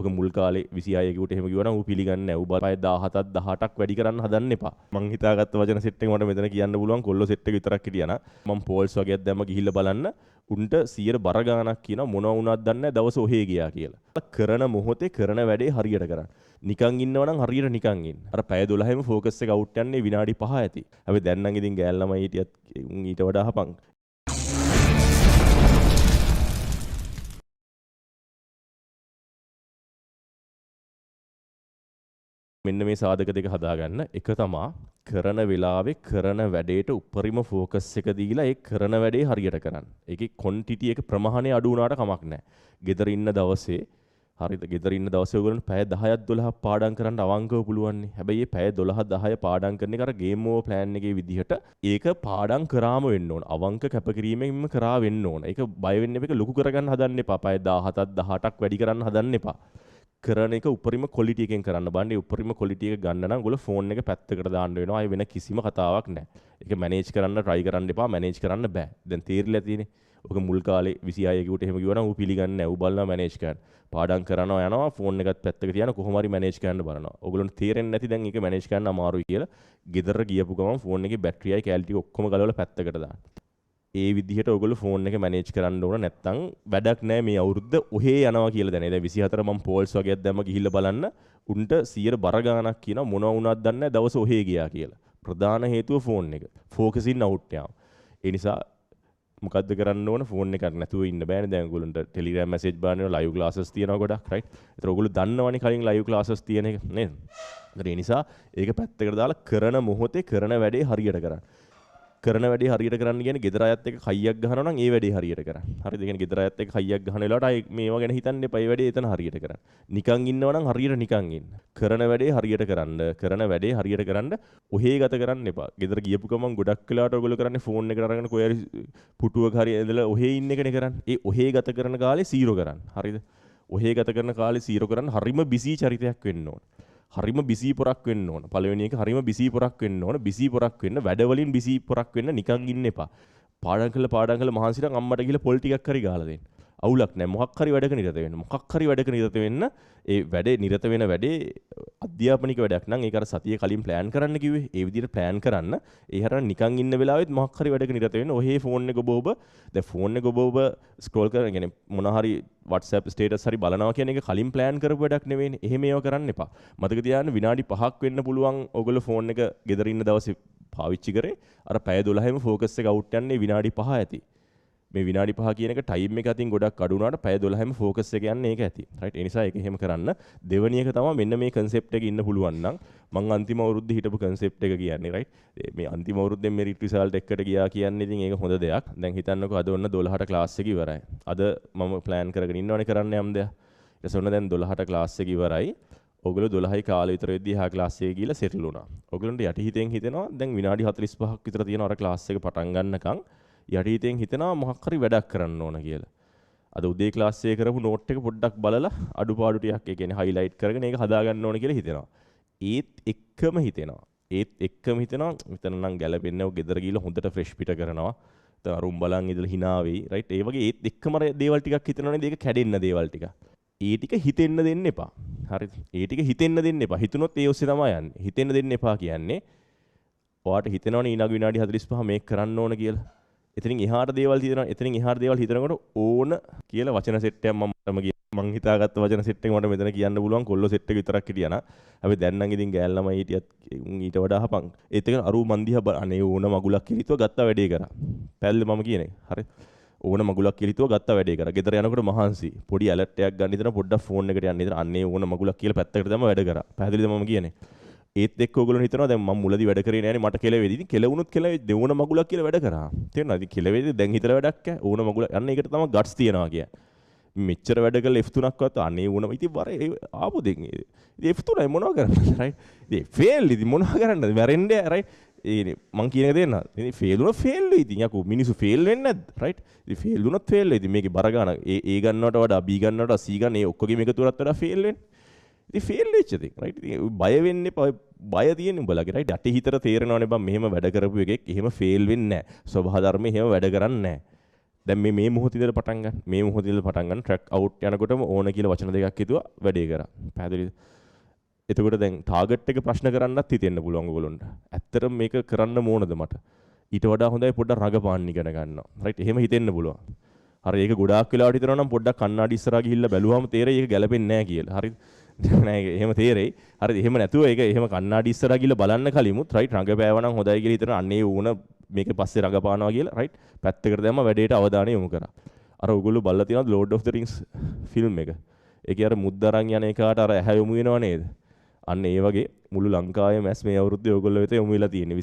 ඔක මුල් කාලේ 26 කට එහෙම කිව්වනම් ඌ පිළිගන්නේ නැහැ. ඌ බය 17ක් 18ක් වැඩි කරන්න හදන්න එපා. මං හිතාගත්ත වචන සෙට් එක මට මෙතන කියන්න පුළුවන් කොල්ලෝ සෙට් එක විතරක් හිටියා නා. මම පෝල්ස් වගේක් දැම්ම ගිහිල්ලා බලන්න. උන්ට 100 බර ගාණක් කියන මොනවා වුණත් දන්නේ නැහැ දවස් ඔහේ ගියා කියලා. කරන මොහොතේ කරන වැඩේ හරියට කරන්න. නිකන් ඉන්නවනම් හරියට නිකන් ඉන්න. අර පැය 12ෙම ફોකස් එක අවුට් යන්නේ විනාඩි 5 ඇති. හැබැයි දැන් නම් ඉතින් ගෑල් ළමයි හිටියත් උන් ඊට වඩා හපන්. මෙන්න මේ සාධක දෙක හදාගන්න. එක තමා කරන වෙලාවේ කරන වැඩේට උපරිම ફોකස් එක දීලා ඒ කරන වැඩේ හරියට කරන්න. ඒකේ ක්වොන්ටිටි එක ප්‍රමාණය අඩු වුණාට කමක් නැහැ. ගෙදර ඉන්න දවසේ හරිද? ගෙදර ඉන්න දවසේ ඔයගොල්ලන්ට පැය 10ක් 12ක් පාඩම් කරන්න අවංකව පුළුවන් නේ. හැබැයි මේ පැය 12 10 පාඩම් කරන එක අර ගේම් ඕවර් ප්ලෑන් එකේ විදිහට ඒක පාඩම් කරාම වෙන්න ඕන. අවංක කැපකිරීමෙන්ම කරා වෙන්න ඕන. ඒක බය වෙන්න එක ලොකු කරගන්න හදන්න එපා. පැය 17ක් 18ක් වැඩි කරන්න හදන්න එපා. කරන එක උපරිම ක්වොලිටි එකෙන් කරන්න බලන්න. ඒ උපරිම ක්වොලිටි එක ගන්න නම් ඔයගොල්ලෝ ෆෝන් එක පැත්තකට දාන්න වෙනවා. ආයේ වෙන කිසිම කතාවක් නැහැ. ඒක මැනේජ් කරන්න try කරන්න එපා. මැනේජ් කරන්න බෑ. දැන් තේරිලා තියෙන්නේ. ඔක මුල් කාලේ 26 කට එහෙම කිව්වනම් ඌ පිළිගන්නේ නැහැ. ඌ බලනවා මැනේජ් කරන්න. පාඩම් කරනවා යනවා ෆෝන් එකත් පැත්තක තියන කොහොම හරි මැනේජ් කරන්න බලනවා. ඔයගොල්ලන්ට තේරෙන්නේ නැති දැන් ඒක මැනේජ් කරන්න අමාරුයි කියලා ගෙදර ගියපු ගමන් ෆෝන් එකේ බැටරියයි කැලිටි ඔක්කොම ගලවලා පැත්තකට දාන්න. ඒ විදිහට ඔයගොල්ලෝ ෆෝන් එක මැනේජ් කරන්න ඕන. නැත්තම් වැඩක් නැහැ මේ අවුරුද්ද ඔහේ යනවා කියලා දැනේ. දැන් 24 මම පෝල්ස් වගේක් දැම්ම ගිහිල්ලා බලන්න. උන්ට 100 බර ගාණක් කියන මොනවා වුණත් දන්නේ නැහැ දවස් ඔහේ ගියා කියලා. ප්‍රධාන හේතුව ෆෝන් එක. ෆෝකසින් අවුට් යාම. ඒ නිසා මොකද්ද කරන්න ඕන? ෆෝන් එකක් නැතුව ඉන්න බෑනේ. දැන් ඔයගොල්ලන්ට ටෙලිග්‍රෑම් මැසේජ් බාන්නේ ලයිව් ක්ලාසස් තියෙනවා ගොඩක් රයිට්. ඒතර ඔයගොල්ලෝ දන්නවනේ කලින් ලයිව් ක්ලාසස් තියෙන එක නේද? ඒ නිසා ඒක පැත්තකට දාලා කරන මොහොතේ කරන වැඩේ හරියට කරන්න. කරන වැඩේ හරියට කරන්න කියන්නේ ගෙදර අයත් එක්ක කයියක් ගහනවා නම් ඒ වැඩේ හරියට කරන්න. හරිද? ඒ කියන්නේ ගෙදර අයත් එක්ක කයියක් ගහන වෙලාවට ආයේ මේවා ගැන හිතන්න එපා. ඒ වැඩේ එතන හරියට කරන්න. නිකන් ඉන්නවා නම් හරියට නිකන් ඉන්න. කරන වැඩේ හරියට කරන්න. කරන වැඩේ හරියට කරන්න. ඔහේ ගත කරන්න එපා. ගෙදර ගියපු ගමන් ගොඩක් වෙලාවට ඔයගොල්ලෝ කරන්නේ ෆෝන් එකට අරගෙන කොහේ හරි පුටුවක හරි ඇදලා ඔහේ ඉන්න එකනේ කරන්නේ. ඒ ඔහේ ගත කරන කාලේ සීරෝ කරන්න. හරිද? ඔහේ ගත කරන කාලේ සීරෝ කරන්න හරිම බිසි චරිතයක් වෙන්න ඕන. හරිම බිසි පොරක් වෙන්න ඕන. පළවෙනි එක හරිම බිසි පොරක් වෙන්න ඕන. බිසි පොරක් වෙන්න වැඩවලින් බිසි පොරක් වෙන්න නිකන් ඉන්න එපා. පාඩම් කරලා මහන්සි නම් අම්මට ගිහලා පොල් ටිකක් හරි ගහලා දෙන්න. අවුලක් නැහැ. මොකක් හරි වැඩක නිරත වෙන්න. මොකක් හරි වැඩක නිරත වෙන්න. ඒ වැඩේ නිරත වෙන වැඩේ අධ්‍යාපනික වැඩක් නම් ඒක අර සතිය කලින් ප්ලෑන් කරන්න කිව්වේ. ඒ විදිහට ප්ලෑන් කරන්න. ඒ හරියට නිකන් ඉන්න වෙලාවෙත් මොකක් හරි වැඩක නිරත වෙන්න. ඔහේ ෆෝන් එක ඔබ දැන් ෆෝන් එක ඔබ ස්ක්‍රෝල් කරන කියන්නේ මොන හරි WhatsApp ස්ටේටස් හරි බලනවා කියන එක කලින් ප්ලෑන් කරපු වැඩක් නෙවෙයිනේ. එහෙම ඒවා කරන්න එපා. මතක තියාගන්න විනාඩි 5ක් වෙන්න පුළුවන් ඔයගොල්ලෝ ෆෝන් එක ගෙදර ඉන්න දවසේ පාවිච්චි කරේ. අර පැය 12ෙම ફોකස් එක අවුට් යන්නේ විනාඩි 5 ඇති. මේ විනාඩි 5 කියන එක ටයිම් එක අතින් ගොඩක් අඩු වුණාට පැය 12ෙම ફોකස් එක යන්නේ ඒක ඇති. රයිට්. ඒ නිසා ඒක එහෙම කරන්න. දෙවෙනි එක තමයි මෙන්න මේ concept එකේ ඉන්න පුළුවන් නම් මම අන්තිම අවුරුද්දේ හිටපු concept එක කියන්නේ රයිට්. මේ අන්තිම අවුරුද්දෙන් මෙරිට් රිසල්ට් එකට ගියා කියන්නේ ඉතින් ඒක හොඳ දෙයක්. දැන් හිතන්නකෝ අද ඔන්න 12ට ක්ලාස් එක ඉවරයි. අද මම ප්ලෑන් කරගෙන ඉන්නවනේ කරන්න යම් දෙයක්. ඊට පස්සේ ඔන්න දැන් 12ට ක්ලාස් එක ඉවරයි. ඔයගොල්ලෝ 12යි කාලේ විතර වෙද්දී හා ක්ලාස් එකේ ගිහලා සෙටල් වුණා. ඔයගොල්ලන්ට යටිහිතෙන් හිතෙනවා දැන් විනාඩි 45ක් විතර තියෙනවා අර ක්ලාස් එක පටන් ගන්නකම්. යටිහිතෙන් හිතෙනවා මොකක් හරි වැඩක් කරන්න ඕන කියලා. අද උදේ ක්ලාස් එකේ කරපු නෝට් එක පොඩ්ඩක් බලලා අඩුපාඩු ටිකක් ඒ කියන්නේ හයිලයිට් කරගෙන ඒක හදා ගන්න ඕන කියලා හිතෙනවා. ඒත් එක්කම හිතෙනවා. මෙතන නම් ගැලපෙන්නේ ඔය ගෙදර ගිහලා හොඳට ෆ්‍රෙෂ් පිට කරනවා. අරුම් බලන් ඉඳලා hina වෙයි. රයිට්. ඒ වගේ ඒත් එක්කම දේවල් ටිකක් හිතනවනේ ඒක කැඩෙන්න දේවල් ටික. ඒ ටික හිතෙන්න දෙන්න එපා. හරිද? ඒ ටික හිතෙන්න දෙන්න එපා. හිතුනොත් ඒ ඔස්සේ තමයි යන්නේ. හිතෙන්න දෙන්න එපා කියන්නේ ඔයාට හිතෙනවනේ ඊළඟ විනාඩි 45 මේක කරන්න ඕන කියලා. එතනින් එහාට දේවල් හිතනවා. එතනින් එහාට දේවල් හිතනකොට ඕන කියලා වචන සෙට් එකක් මම හිතාගත්ත වචන සෙට් එක මට මෙතන කියන්න පුළුවන් කොල්ලෝ සෙට් එක විතරක් හිටියා නා. හැබැයි දැන් නම් ඉතින් ගෑල් ළමයි හිටියත් උන් ඊට වඩා හපන්. ඒත් එක අරු මන් දිහා අනේ ඕන මගුලක් කිලිතුව ගත්තා වැඩේ කරා. පැල්ලේ මම කියන එක. හරි. ඕන මගුලක් කිලිතුව ගත්තා වැඩේ කරා. ගෙදර යනකොට මහන්සි. පොඩි ඇලර්ට් එකක් ගන්න ඉතන පොඩ්ඩක් ෆෝන් එකට යන්න ඉතන අනේ ඕන මගුලක් කියලා පැත්තකට දැම්ම වැඩ කරා. පැහැදිලිද මම කියන්නේ? ඒත් එක්ක ඔයගොල්ලෝ හිතනවා දැන් මම මුලදී වැඩ කරේ නෑනේ මට කෙලවෙදි. ඉතින් කෙලවුණොත් කෙලවෙයි දෙවන මගුලක් කියලා වැඩ කරා. තේරෙනවද? ඉතින් කෙලවෙදි දැන් හිතලා වැඩක් ඈ. ඕන මගුල යන්න ඒකට තමයි ගට්ස් තියනවා කිය. මෙච්චර වැඩ කරලා F3ක්වත් අනේ ඕන. ඉතින් වර ආපු දෙන්. ඉතින් F3යි මොනව කරන්නද? රයිට්. ඉතින් ෆේල් ඉතින් මොනව කරන්නද? මැරෙන්නේ රයිට්. ඒ මං කියන එක දෙන්න. ඉතින් ෆේල් වුණා ෆේල් වෙයි. ඉතින් යකෝ මිනිස්සු ෆේල් වෙන්නේ නැද්ද? රයිට්. ඉතින් ෆේල් වුණොත් ෆේල් වෙයි. ඉතින් මේකේ බර ගන්න ඒ ගන්නවට වඩා B ගන්නවට වඩා C ගන්න ඒ ඔක්කොගේම එකතුවරත් වඩා ෆේල් වෙන්නේ. ඉතින් ෆේල් වෙච්ච ඉතින් රයිට්. ඉතින් බය වෙන්න එපා. බය තියෙන උඹලගේ රයිට්. යටි හිතට තේරෙනවනේ බං මෙහෙම වැඩ කරපු එකෙක් එහෙම ෆේල් වෙන්නේ නැහැ. ස්වභාව ධර්මයේ එහෙම වැඩ කරන්නේ නැහැ. දැන් මේ මොහොතේ ඉඳලා පටන් ගන්න. මේ මොහොතේ ඉඳලා පටන් ගන්න ට්‍රැක් අවුට් යනකොටම ඕන කියලා වචන දෙකක් හිතුවා වැඩේ කරා. පැහැදිලිද? එතකොට දැන් ටාගට් එක ප්‍රශ්න කරන්නත් හිතෙන්න පුළුවන් ඔයගොල්ලන්ට. ඇත්තටම මේක කරන්න ඕනද මට? ඊට වඩා හොඳයි පොඩ්ඩක් රඟපාන්න ඉගෙන ගන්නවා. රයිට් එහෙම හිතෙන්න පුළුවන්. හරි ඒක ගොඩාක් වෙලාවට හිතනවා නම් පොඩ්ඩක් කණ්ණාඩි ඉස්සරහා ගිහිල්ලා බැලුවාම තේරෙයි ඒක ගැලපෙන්නේ නැහැ කියලා. හරිද? නෑ එහෙම තේරෙයි. හරිද? එහෙම නැතුව ඒක එහෙම කණ්ණාඩි ඉස්සරහා ගිහිල්ලා බලන්න කලිමුත් රයිට් රඟපෑවා නම් හොඳයි කියලා හිතන අන්නේ ඌන මේක පස්සේ රඟපානවා කියලා රයිට් පැත්තකට දැම්ම වැඩේට අවධානය යොමු කරා. අර ඔයගොල්ලෝ බලලා තියෙනවද Lord of the Rings film එක? ඒකේ අර මුද්දරන් යන එකාට අර ඇහැ යොමු වෙනව නේද? අන්න ඒ වගේ මුළු ලංකාවේ මැස් මේ අවුරුද්දේ ඔයගොල්ලෝ වෙත යොමු වෙලා තියෙන්නේ.